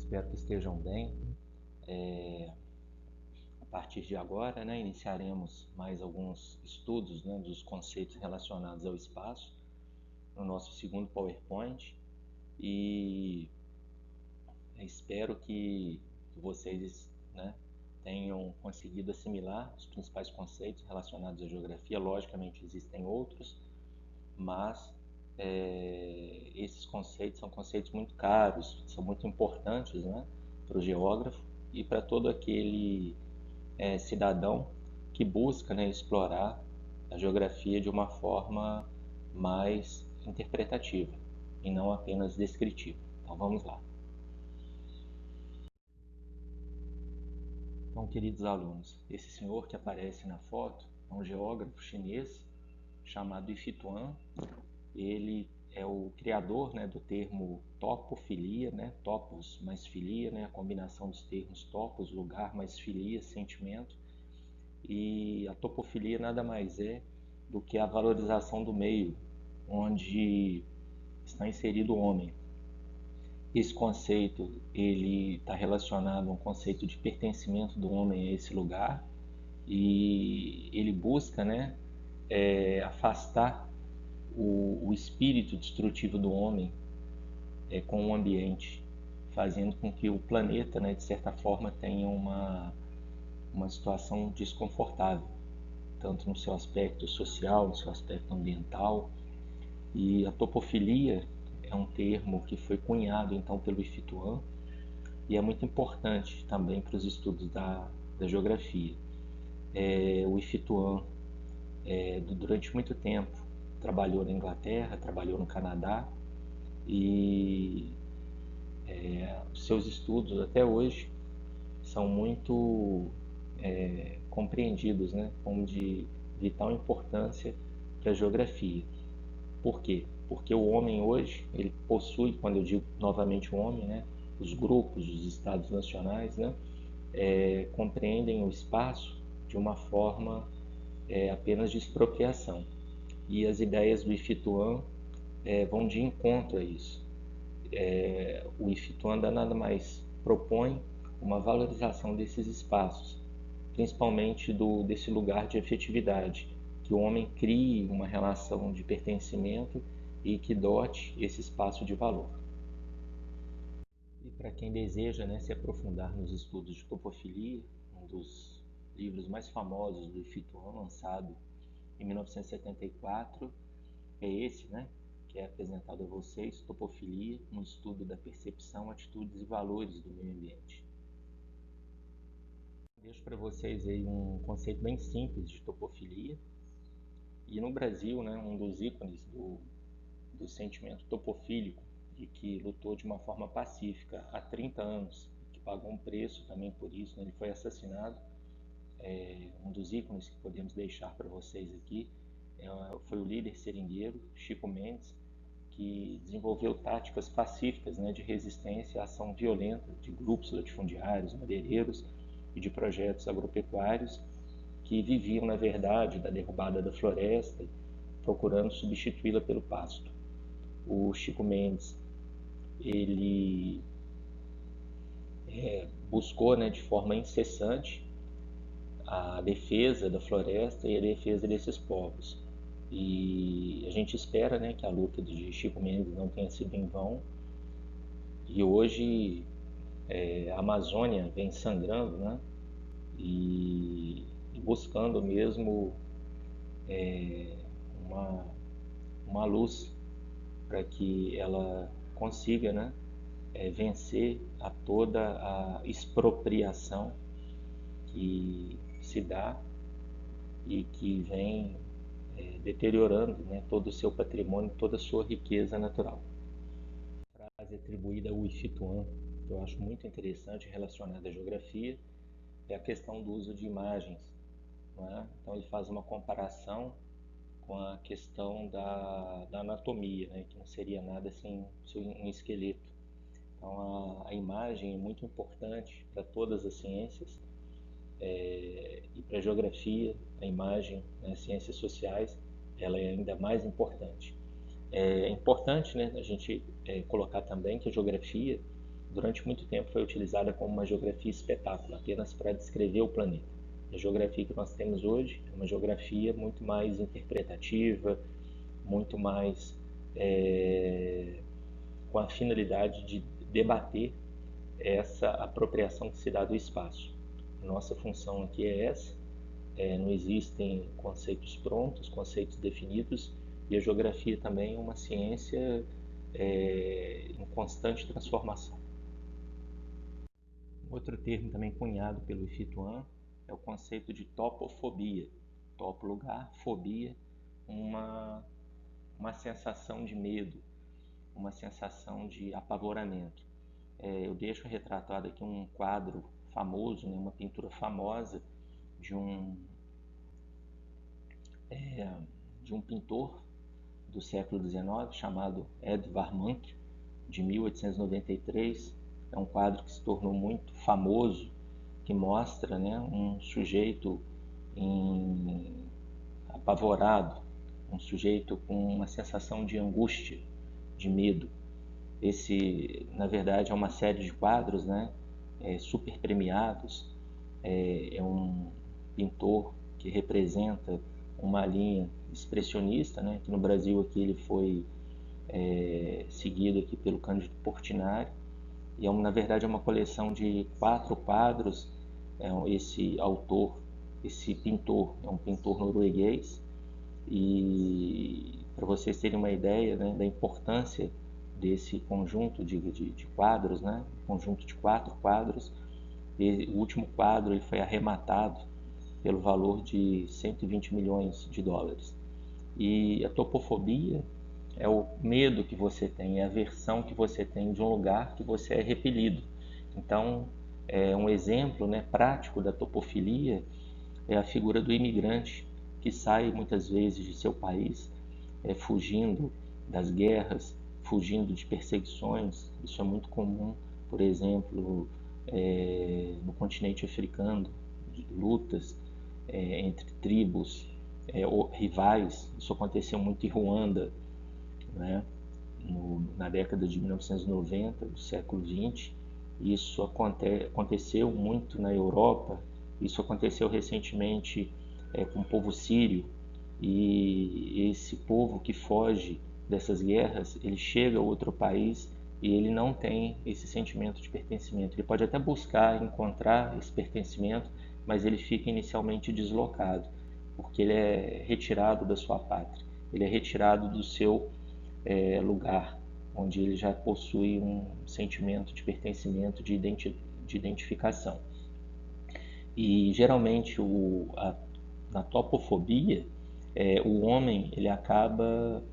Espero que estejam bem. A partir de agora, iniciaremos mais alguns estudos, dos conceitos relacionados ao espaço no nosso segundo PowerPoint e espero que vocês, tenham conseguido assimilar os principais conceitos relacionados à geografia. Logicamente existem outros, mas esses conceitos são conceitos muito caros, são muito importantes, para o geógrafo e para todo aquele cidadão que busca, explorar a geografia de uma forma mais interpretativa e não apenas descritiva. Então vamos lá. Então, queridos alunos, esse senhor que aparece na foto é um geógrafo chinês chamado Yi Fituan. Ele é o criador, do termo topofilia, topos mais filia, a combinação dos termos topos, lugar, mais filia, sentimento. E a topofilia nada mais é do que a valorização do meio onde está inserido o homem. Esse conceito ele está relacionado a um conceito de pertencimento do homem a esse lugar e ele busca, afastar o espírito destrutivo do homem com o ambiente, fazendo com que o planeta, de certa forma, tenha uma situação desconfortável, tanto no seu aspecto social, no seu aspecto ambiental. E a topofilia é um termo que foi cunhado então pelo Yi Fituan e é muito importante também para os estudos da geografia. O Yi Fituan, durante muito tempo, trabalhou na Inglaterra, trabalhou no Canadá e seus estudos até hoje são muito compreendidos, como de vital importância para a geografia. Por quê? Porque o homem hoje, ele possui, quando eu digo novamente o homem, os grupos, os estados nacionais, compreendem o espaço de uma forma apenas de expropriação. E as ideias do Yi Fituan vão de encontro a isso. O Yi Fituan nada mais propõe uma valorização desses espaços, principalmente desse lugar de efetividade, que o homem crie uma relação de pertencimento e que dote esse espaço de valor. E para quem deseja, se aprofundar nos estudos de topofilia, um dos livros mais famosos do Yi Fituan, lançado em 1974, é esse, que é apresentado a vocês, Topofilia, um estudo da percepção, atitudes e valores do meio ambiente. Deixo para vocês aí um conceito bem simples de topofilia. E no Brasil, um dos ícones do sentimento topofílico e que lutou de uma forma pacífica há 30 anos, que pagou um preço também por isso, ele foi assassinado. Um dos ícones que podemos deixar para vocês aqui foi o líder seringueiro, Chico Mendes, que desenvolveu táticas pacíficas de resistência à ação violenta de grupos latifundiários, madeireiros e de projetos agropecuários que viviam, na verdade, da derrubada da floresta, procurando substituí-la pelo pasto. O Chico Mendes, ele buscou, de forma incessante a defesa da floresta e a defesa desses povos. E a gente espera, que a luta de Chico Mendes não tenha sido em vão. E hoje a Amazônia vem sangrando, e buscando mesmo uma luz para que ela consiga vencer a toda a expropriação que se dá e que vem deteriorando todo o seu patrimônio, toda a sua riqueza natural. A frase atribuída ao Yi Fituan, que eu acho muito interessante relacionada à geografia, é a questão do uso de imagens. Então ele faz uma comparação com a questão da anatomia, que não seria nada sem um esqueleto. Então a imagem é muito importante para todas as ciências, e para a geografia, a imagem, as ciências sociais, ela é ainda mais importante. É importante a gente colocar também que a geografia durante muito tempo foi utilizada como uma geografia espetáculo, apenas para descrever o planeta. A geografia que nós temos hoje é uma geografia muito mais interpretativa, muito mais com a finalidade de debater essa apropriação que se dá do espaço. Nossa função aqui é essa, não existem conceitos prontos, conceitos definidos, e a geografia também é uma ciência em constante transformação. Outro termo também cunhado pelo Ifituan é o conceito de topofobia. Topo, lugar, fobia, uma sensação de medo, uma sensação de apavoramento. Eu deixo retratado aqui um quadro famoso, uma pintura famosa de um pintor do século XIX chamado Edvard Munch, de 1893. É um quadro que se tornou muito famoso, que mostra um sujeito apavorado, um sujeito com uma sensação de angústia, de medo. Esse, na verdade, é uma série de quadros super premiados. É um pintor que representa uma linha expressionista, que no Brasil aqui ele foi seguido aqui pelo Cândido Portinari, e na verdade é uma coleção de 4 quadros. Esse autor, esse pintor, é um pintor norueguês, e para vocês terem uma ideia da importância desse conjunto de quadros, conjunto de 4 quadros, o último quadro ele foi arrematado pelo valor de 120 milhões de dólares. E a topofobia é o medo que você tem, é a aversão que você tem de um lugar que você é repelido. Então, um exemplo prático da topofilia é a figura do imigrante que sai muitas vezes de seu país, fugindo das guerras, fugindo de perseguições. Isso é muito comum, por exemplo, no continente africano, de lutas entre tribos rivais. Isso aconteceu muito em Ruanda, na década de 1990 do século XX. Isso aconteceu muito na Europa. Isso aconteceu recentemente com o povo sírio, e esse povo que foge dessas guerras, ele chega a outro país e ele não tem esse sentimento de pertencimento. Ele pode até buscar encontrar esse pertencimento, mas ele fica inicialmente deslocado, porque ele é retirado da sua pátria, ele é retirado do seu lugar, onde ele já possui um sentimento de pertencimento, de identificação. E geralmente na topofobia, o homem ele acaba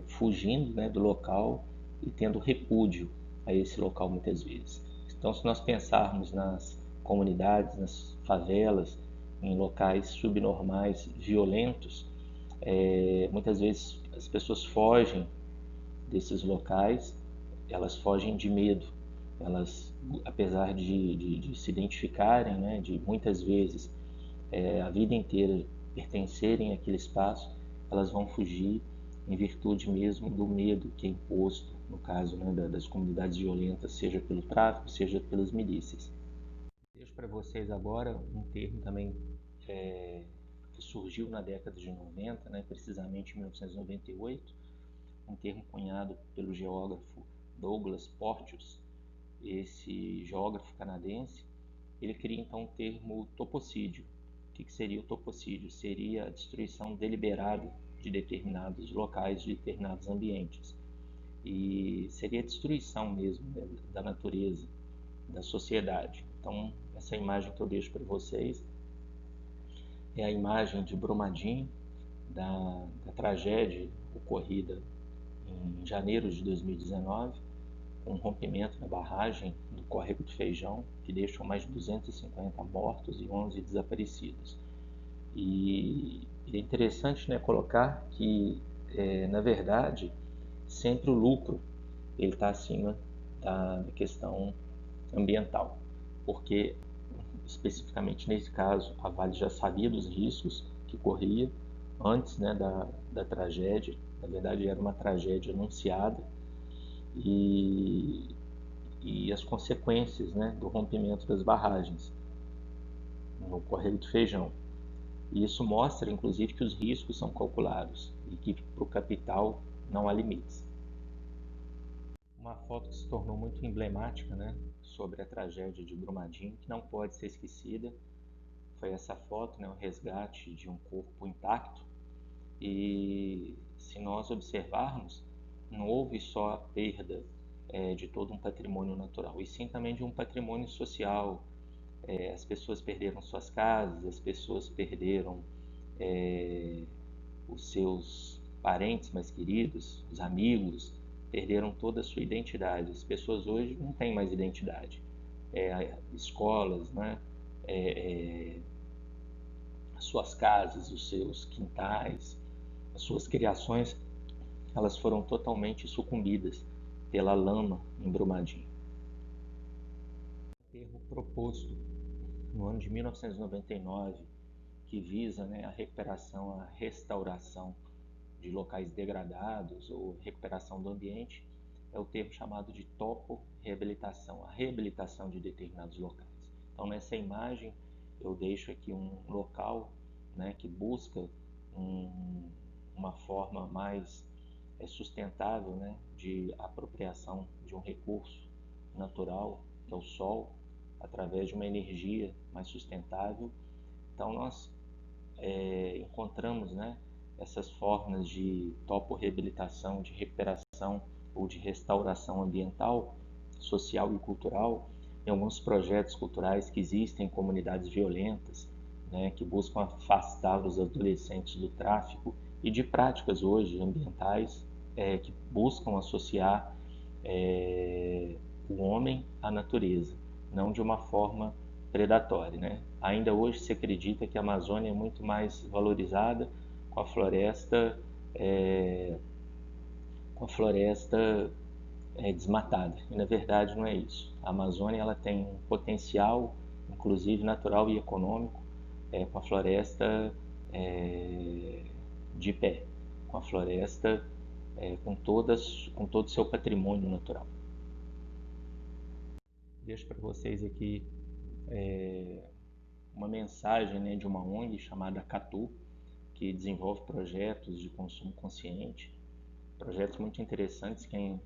fugindo do local e tendo repúdio a esse local muitas vezes. Então, se nós pensarmos nas comunidades, nas favelas, em locais subnormais, violentos, muitas vezes as pessoas fogem desses locais, elas fogem de medo. Elas, apesar de se identificarem, de muitas vezes a vida inteira pertencerem àquele espaço, elas vão fugir em virtude mesmo do medo que é imposto, no caso das comunidades violentas, seja pelo tráfico, seja pelas milícias. Deixo para vocês agora um termo também que surgiu na década de 90, precisamente em 1998, um termo cunhado pelo geógrafo Douglas Porteous. Esse geógrafo canadense, ele cria então o termo topocídio. O que seria o topocídio? Seria a destruição deliberada de determinados locais, de determinados ambientes. E seria a destruição mesmo da natureza, da sociedade. Então, essa imagem que eu deixo para vocês é a imagem de Brumadinho, da tragédia ocorrida em janeiro de 2019, com um rompimento na barragem do Córrego do Feijão, que deixou mais de 250 mortos e 11 desaparecidos. E é interessante colocar que, na verdade, sempre o lucro está acima da questão ambiental, porque, especificamente nesse caso, a Vale já sabia dos riscos que corria antes da tragédia. Na verdade, era uma tragédia anunciada, e as consequências, né, do rompimento das barragens no Córrego do Feijão. E isso mostra, inclusive, que os riscos são calculados e que para o capital não há limites. Uma foto que se tornou muito emblemática, né, sobre a tragédia de Brumadinho, que não pode ser esquecida, foi essa foto, né, o resgate de um corpo intacto. E se nós observarmos, não houve só a perda de todo um patrimônio natural, e sim também de um patrimônio social. As pessoas perderam suas casas, as pessoas perderam os seus parentes mais queridos, os amigos, perderam toda a sua identidade. As pessoas hoje não têm mais identidade. Escolas, né? As suas casas, os seus quintais, as suas criações, elas foram totalmente sucumbidas pela lama em Brumadinho. O aterro proposto no ano de 1999, que visa, né, a recuperação, a restauração de locais degradados ou recuperação do ambiente, é o termo chamado de topo-reabilitação, a reabilitação de determinados locais. Então, nessa imagem, eu deixo aqui um local, né, que busca uma forma mais sustentável, né, de apropriação de um recurso natural, que é o sol, através de uma energia mais sustentável. Então, nós encontramos, né, essas formas de topo-reabilitação, de recuperação ou de restauração ambiental, social e cultural em alguns projetos culturais que existem em comunidades violentas, né, que buscam afastar os adolescentes do tráfico e de práticas hoje ambientais que buscam associar o homem à natureza, não de uma forma predatória, né? Ainda hoje se acredita que a Amazônia é muito mais valorizada com a floresta desmatada, e na verdade não é isso. A Amazônia ela tem um potencial, inclusive natural e econômico, com a floresta de pé, com a floresta com todo o seu patrimônio natural. Deixo para vocês aqui uma mensagem, né, de uma ONG chamada Catu, que desenvolve projetos de consumo consciente, projetos muito interessantes, quem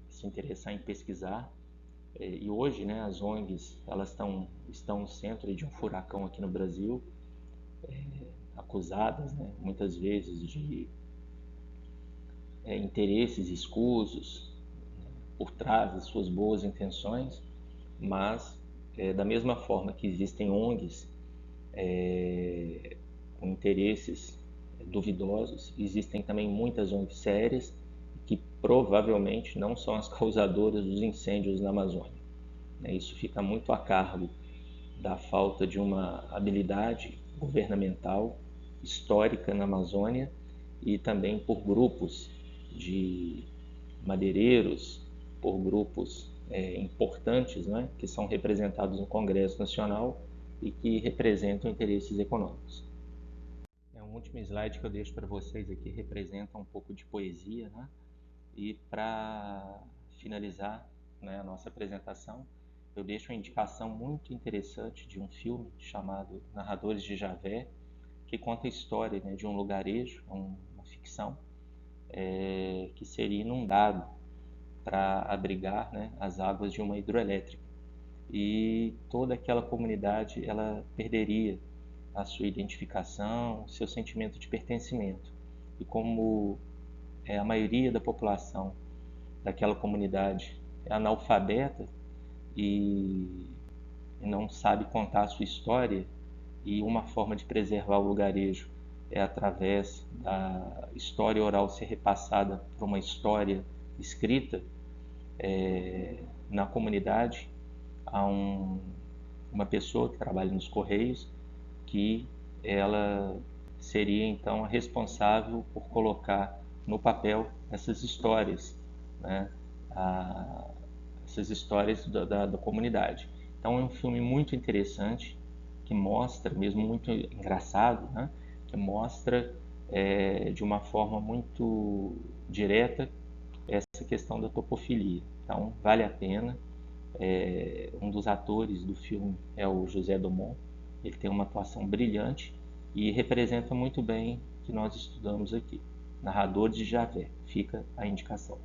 se interessar em pesquisar. E hoje, né, as ONGs elas estão no centro de um furacão aqui no Brasil, acusadas, né, muitas vezes de interesses escusos, né, por trás das suas boas intenções, mas da mesma forma que existem ONGs com interesses duvidosos, existem também muitas ONGs sérias que provavelmente não são as causadoras dos incêndios na Amazônia. Isso fica muito a cargo da falta de uma habilidade governamental histórica na Amazônia e também por grupos de madeireiros, por grupos importantes, né, que são representados no Congresso Nacional e que representam interesses econômicos. Um último slide que eu deixo para vocês aqui representa um pouco de poesia, né? E para finalizar, né, a nossa apresentação, eu deixo uma indicação muito interessante de um filme chamado Narradores de Javé, que conta a história, né, de um lugarejo, uma ficção, que seria inundado para abrigar, né, as águas de uma hidroelétrica. E toda aquela comunidade ela perderia a sua identificação, o seu sentimento de pertencimento. E como a maioria da população daquela comunidade é analfabeta e não sabe contar a sua história, e uma forma de preservar o lugarejo é através da história oral ser repassada por uma história escrita, na comunidade há uma pessoa que trabalha nos Correios que ela seria então a responsável por colocar no papel essas histórias, né? Essas histórias da comunidade. Então é um filme muito interessante, que mostra, mesmo muito engraçado, né? Que mostra de uma forma muito direta essa questão da topofilia. Então, vale a pena. Um dos atores do filme é o José Dumont. Ele tem uma atuação brilhante e representa muito bem o que nós estudamos aqui. Narrador de Javé. Fica a indicação.